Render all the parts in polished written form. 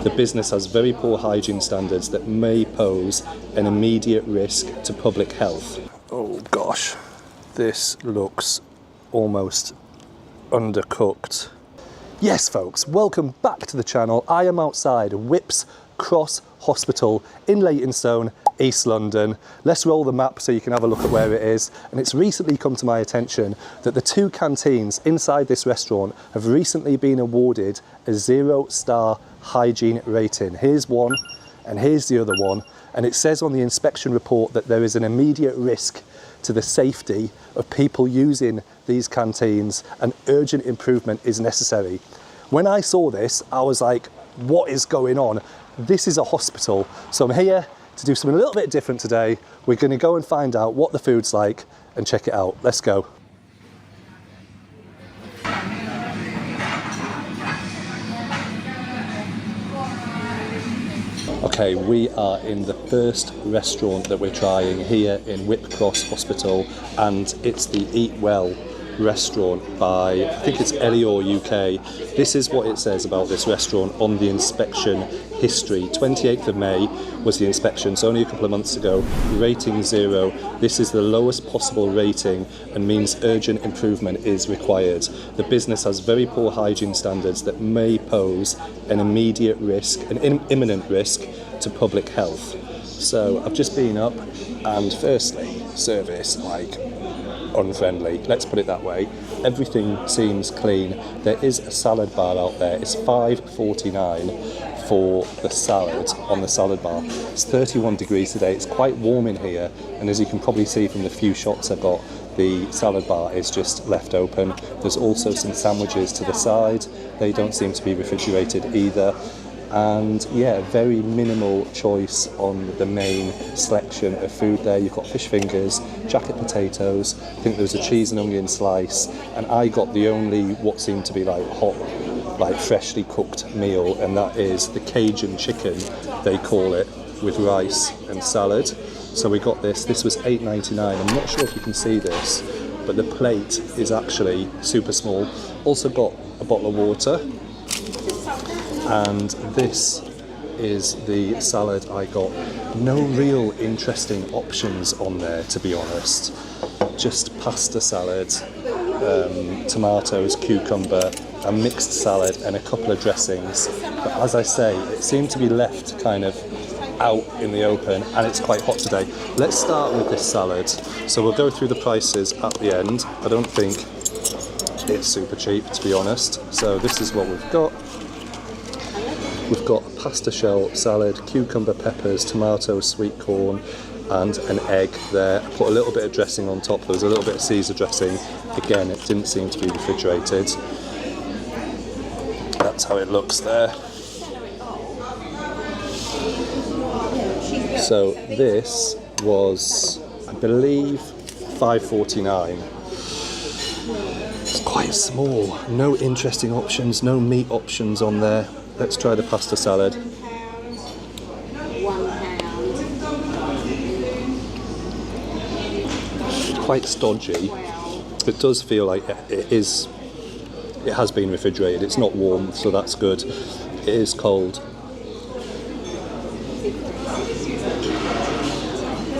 The business has very poor hygiene standards that may pose an immediate risk to public health. Oh gosh, this looks almost undercooked. Yes folks, welcome back to the channel. I am outside Whips Cross Hospital in Leytonstone, East London. Let's roll the map so you can have a look at where it is. And it's recently come to my attention that the two canteens inside this restaurant have recently been awarded a 0-star hygiene rating. Here's one and here's the other one. And it says on the inspection report that there is an immediate risk to the safety of people using these canteens and urgent improvement is necessary. When I saw this, I was like, what is going on? This is a hospital. So I'm here to do something a little bit different today. We're going to go and find out what the food's like and check it out. Let's go. Okay, we are in the first restaurant that we're trying here in Whip Cross Hospital, and it's the Eat Well restaurant by, I think it's Elior UK. This is what it says about this restaurant on the inspection history. 28th of May was the inspection, so only a couple of months ago. Rating 0. This is the lowest possible rating and means urgent improvement is required. The business has very poor hygiene standards that may pose an immediate risk, an imminent risk to public health. So I've just been up, and firstly, service like unfriendly, let's put it that way. Everything seems clean. There is a salad bar out there. It's $5.49 for the salad on the salad bar. It's 31 degrees today. It's quite warm in here, and as you can probably see from the few shots I've got, the salad bar is just left open. There's also some sandwiches to the side. They don't seem to be refrigerated either. And yeah, very minimal choice on the main selection of food there. You've got fish fingers, jacket potatoes, I think there was a cheese and onion slice, and I got the only what seemed to be like hot, like freshly cooked meal, and that is the Cajun chicken, they call it, with rice and salad. So we got this. This was $8.99. I'm not sure if you can see this, but the plate is actually super small. Also got a bottle of water. And this is the salad I got. No real interesting options on there, to be honest. Just pasta salad, tomatoes, cucumber, a mixed salad and a couple of dressings. But as I say, it seemed to be left kind of out in the open, and it's quite hot today. Let's start with this salad. So we'll go through the prices at the end. I don't think it's super cheap, to be honest. So this is what we've got. We've got a pasta shell salad, cucumber, peppers, tomatoes, sweet corn, and an egg there. I put a little bit of dressing on top. There was a little bit of Caesar dressing. Again, it didn't seem to be refrigerated. That's how it looks there. So this was, I believe, $5.49. It's quite small. No interesting options, no meat options on there. Let's try the pasta salad. Quite stodgy. It does feel like it has been refrigerated. It's not warm, so that's good. It is cold.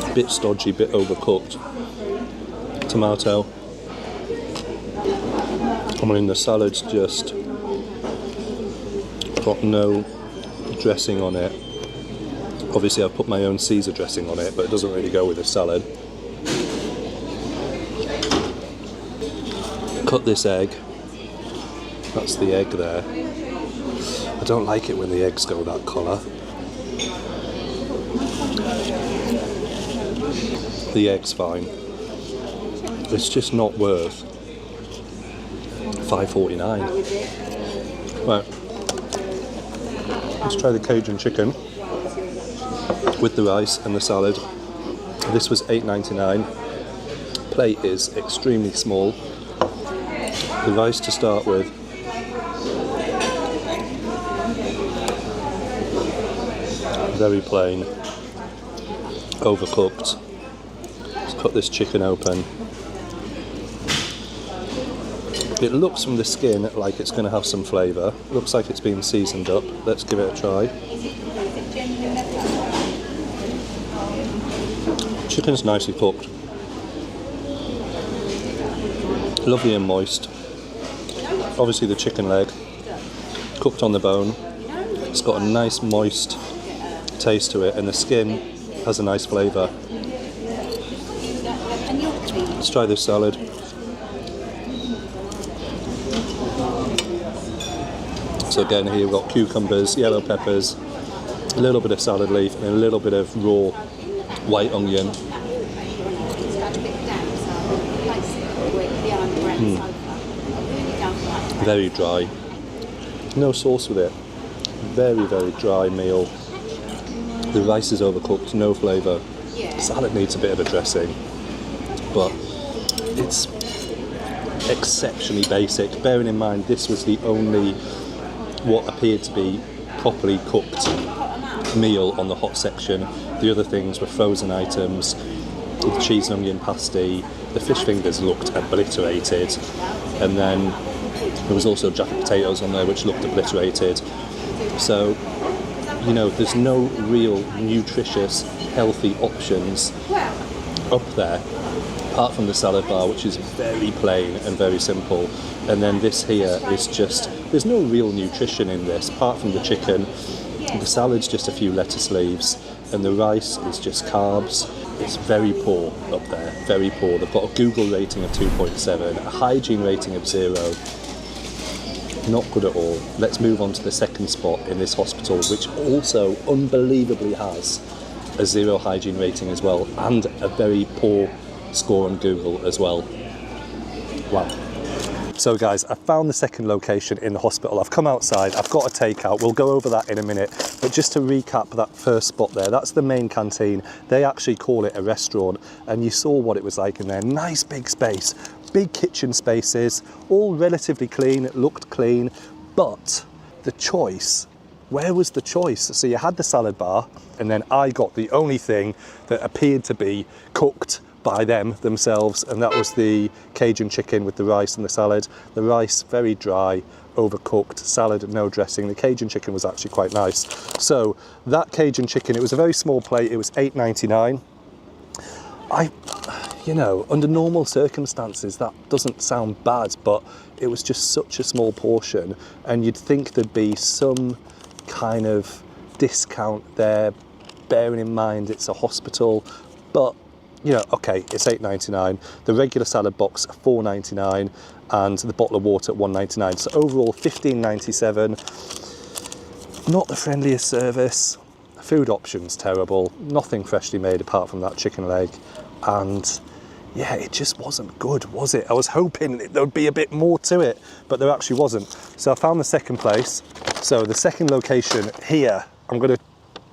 A bit stodgy, a bit overcooked. Tomato. I mean, the salad's just got no dressing on it. Obviously I've put my own Caesar dressing on it, but it doesn't really go with the salad. Cut this egg. That's the egg there. I don't like it when the eggs go that colour. The egg's fine. It's just not worth $5.49. Right. Let's try the Cajun chicken with the rice and the salad. This was $8.99. Plate is extremely small. The rice to start with. Very plain. Overcooked. Let's cut this chicken open. It looks from the skin like it's going to have some flavour. Looks like it's been seasoned up. Let's give it a try. Chicken's nicely cooked. Lovely and moist. Obviously the chicken leg, cooked on the bone. It's got a nice moist taste to it, and the skin has a nice flavour. Let's try this salad. So again, here you've got cucumbers, yellow peppers, a little bit of salad leaf, and a little bit of raw white onion. Very dry. No sauce with it. Very, very dry meal. The rice is overcooked, no flavour. Salad needs a bit of a dressing, but it's exceptionally basic. Bearing in mind this was the only what appeared to be properly cooked meal on the hot section. The other things were frozen items, the cheese and onion pasty, the fish fingers looked obliterated, and then there was also jacket potatoes on there which looked obliterated. So, you know, there's no real nutritious, healthy options up there, apart from the salad bar, which is very plain and very simple. And then this here is just, there's no real nutrition in this, apart from the chicken. The salad's just a few lettuce leaves, and the rice is just carbs. It's very poor up there, very poor. They've got a Google rating of 2.7, a hygiene rating of 0. Not good at all. Let's move on to the second spot in this hospital, which also unbelievably has a 0 hygiene rating as well, and a very poor score on Google as well. Wow. So guys, I found the second location in the hospital. I've come outside, I've got a takeout, we'll go over that in a minute. But just to recap that first spot there, that's the main canteen. They actually call it a restaurant, and you saw what it was like in there. Nice big space, big kitchen spaces, all relatively clean, it looked clean, but the choice, where was the choice? So you had the salad bar, and then I got the only thing that appeared to be cooked by them themselves, and that was the Cajun chicken with the rice and the salad. The rice very dry, overcooked, salad no dressing. The Cajun chicken was actually quite nice. So that Cajun chicken, it was a very small plate, it was $8.99. You know, under normal circumstances that doesn't sound bad, but it was just such a small portion, and you'd think there'd be some kind of discount there, bearing in mind it's a hospital. But you know, okay, it's $8.99. The regular salad box $4.99, and the bottle of water at $1.99. So overall $15.97. Not the friendliest service. Food options terrible. Nothing freshly made apart from that chicken leg, and yeah, it just wasn't good, was it? I was hoping there would be a bit more to it, but there actually wasn't. So I found the second place. So the second location here, I'm going to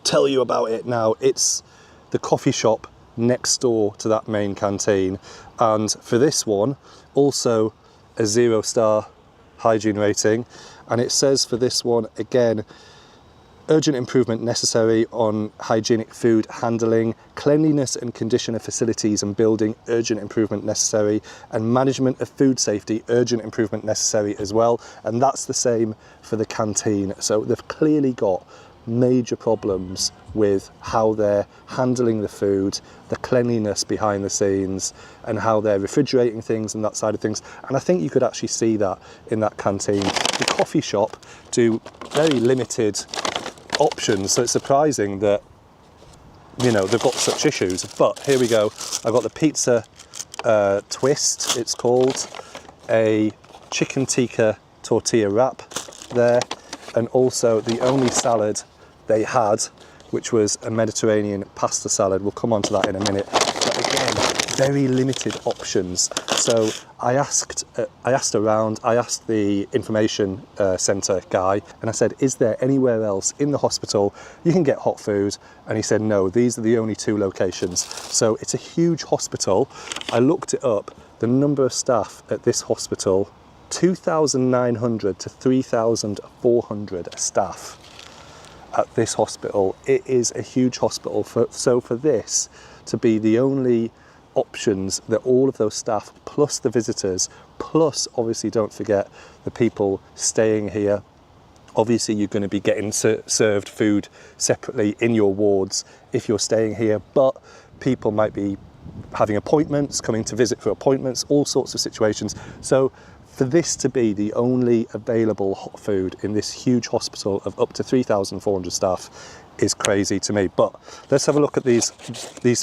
tell you about it now. It's the coffee shop next door to that main canteen, and for this one also a 0-star hygiene rating, and it says for this one again, urgent improvement necessary on hygienic food handling, cleanliness and condition of facilities and building, urgent improvement necessary, and management of food safety, urgent improvement necessary as well. And that's the same for the canteen. So they've clearly got major problems with how they're handling the food, the cleanliness behind the scenes, and how they're refrigerating things and that side of things. And I think you could actually see that in that canteen. The coffee shop do very limited options, so it's surprising that, you know, they've got such issues. But here we go. I've got the pizza twist, it's called, a chicken tikka tortilla wrap there, and also the only salad they had, which was a Mediterranean pasta salad. We'll come on to that in a minute. But again, very limited options. So I asked around, I asked the information centre guy, and I said, is there anywhere else in the hospital you can get hot food? And he said, no, these are the only 2 locations. So it's a huge hospital. I looked it up, the number of staff at this hospital, 2,900 to 3,400 staff at this hospital. It is a huge hospital. So for this to be the only options that all of those staff, plus the visitors, plus obviously don't forget the people staying here. Obviously you're going to be getting served food separately in your wards if you're staying here, but people might be having appointments, coming to visit for appointments, all sorts of situations. So for this to be the only available hot food in this huge hospital of up to 3,400 staff is crazy to me. But let's have a look at these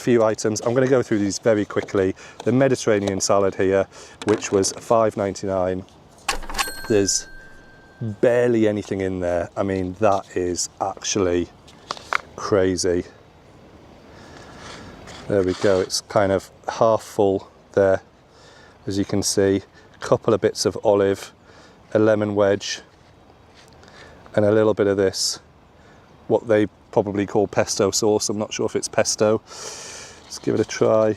few items. I'm going to go through these very quickly. The Mediterranean salad here, which was $5.99. There's barely anything in there. I mean, that is actually crazy. There we go, it's kind of half full there, as you can see. A couple of bits of olive, a lemon wedge, and a little bit of this, what they probably call pesto sauce. I'm not sure if it's pesto. Let's give it a try.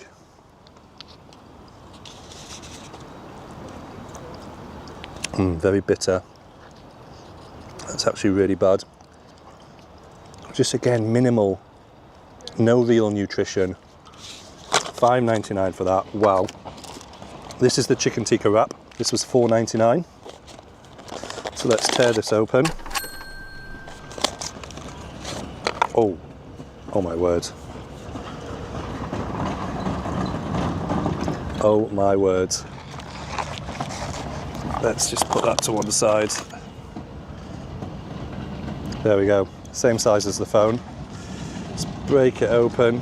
Very bitter. That's actually really bad. Just again, minimal, no real nutrition. $5.99 for that. Wow. This is the chicken tikka wrap. This was $4.99. So let's tear this open. Oh my word. Oh my word. Let's just put that to one side. There we go. Same size as the phone. Let's break it open.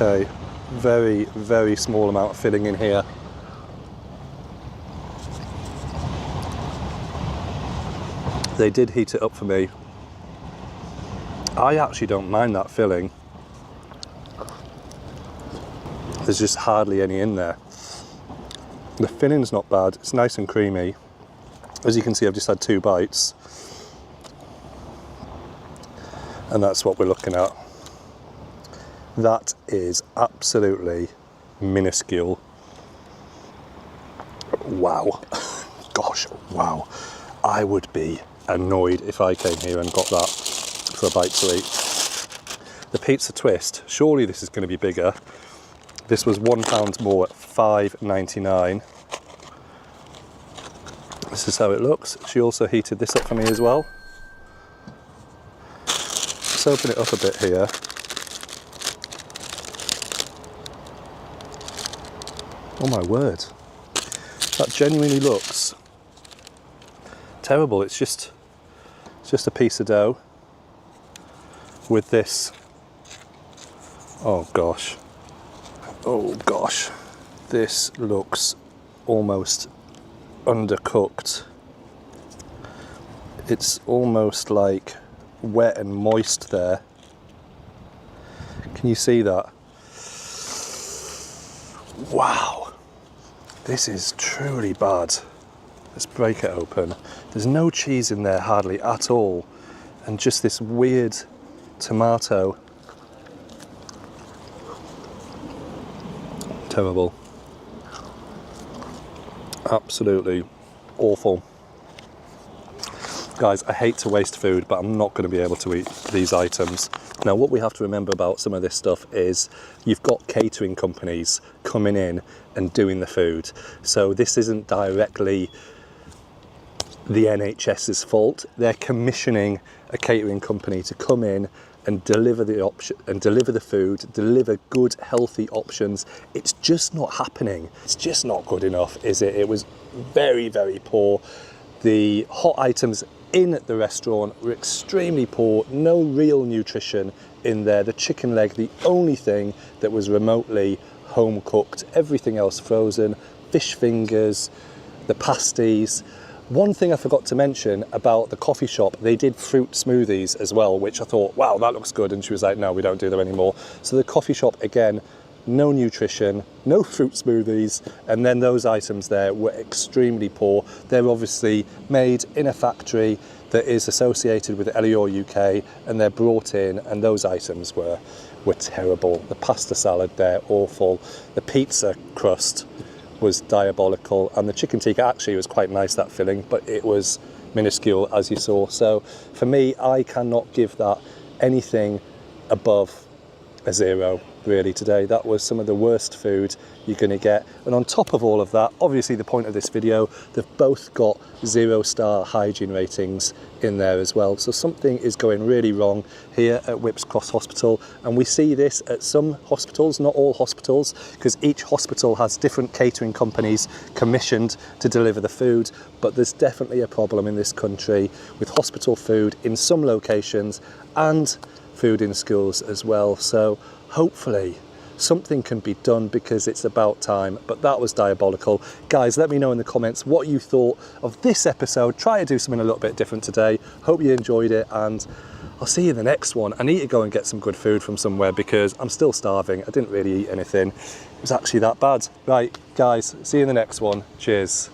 Okay, very, very small amount of filling in here. They did heat it up for me. I actually don't mind that filling. There's just hardly any in there. The filling's not bad, it's nice and creamy. As you can see, I've just had 2 bites. And that's what we're looking at. That is absolutely minuscule. Wow. Gosh, wow. I would be annoyed if I came here and got that for a bite to eat. The pizza twist, surely this is going to be bigger. This was £1 more at $5.99. This is how it looks. She also heated this up for me as well. Let's open it up a bit here. Oh my word. That genuinely looks terrible. It's just a piece of dough with this. Oh gosh. Oh gosh. This looks almost undercooked. It's almost like wet and moist there. Can you see that? Wow. This is truly bad. Let's break it open. There's no cheese in there hardly at all, and just this weird tomato. Terrible. Absolutely awful. Guys, I hate to waste food, but I'm not going to be able to eat these items. Now, what we have to remember about some of this stuff is you've got catering companies coming in and doing the food. So this isn't directly the NHS's fault. They're commissioning a catering company to come in and deliver the option and deliver the food, deliver good, healthy options. It's just not happening. It's just not good enough, is it? It was very, very poor. The hot items in the restaurant were extremely poor, no real nutrition in there. The chicken leg, the only thing that was remotely home cooked, everything else frozen, fish fingers, the pasties. One thing I forgot to mention about the coffee shop, they did fruit smoothies as well, which I thought, wow, that looks good. And she was like, no, we don't do them anymore. So the coffee shop, again, no nutrition, no fruit smoothies, and then those items there were extremely poor. They're obviously made in a factory that is associated with Elior UK, and they're brought in, and those items were terrible. The pasta salad there, awful. The pizza crust was diabolical, and the chicken tikka actually was quite nice, that filling, but it was minuscule, as you saw. So for me, I cannot give that anything above a 0 really today. That was some of the worst food you're going to get. And on top of all of that, obviously the point of this video, they've both got 0-star hygiene ratings in there as well. So something is going really wrong here at Whipps Cross Hospital, and we see this at some hospitals, not all hospitals, because each hospital has different catering companies commissioned to deliver the food. But there's definitely a problem in this country with hospital food in some locations and food in schools as well. So hopefully something can be done, because it's about time. But that was diabolical. Guys, let me know in the comments what you thought of this episode. Try to do something a little bit different today. Hope you enjoyed it, and I'll see you in the next one. I need to go and get some good food from somewhere because I'm still starving. I didn't really eat anything. It was actually that bad. Right, guys, see you in the next one. Cheers.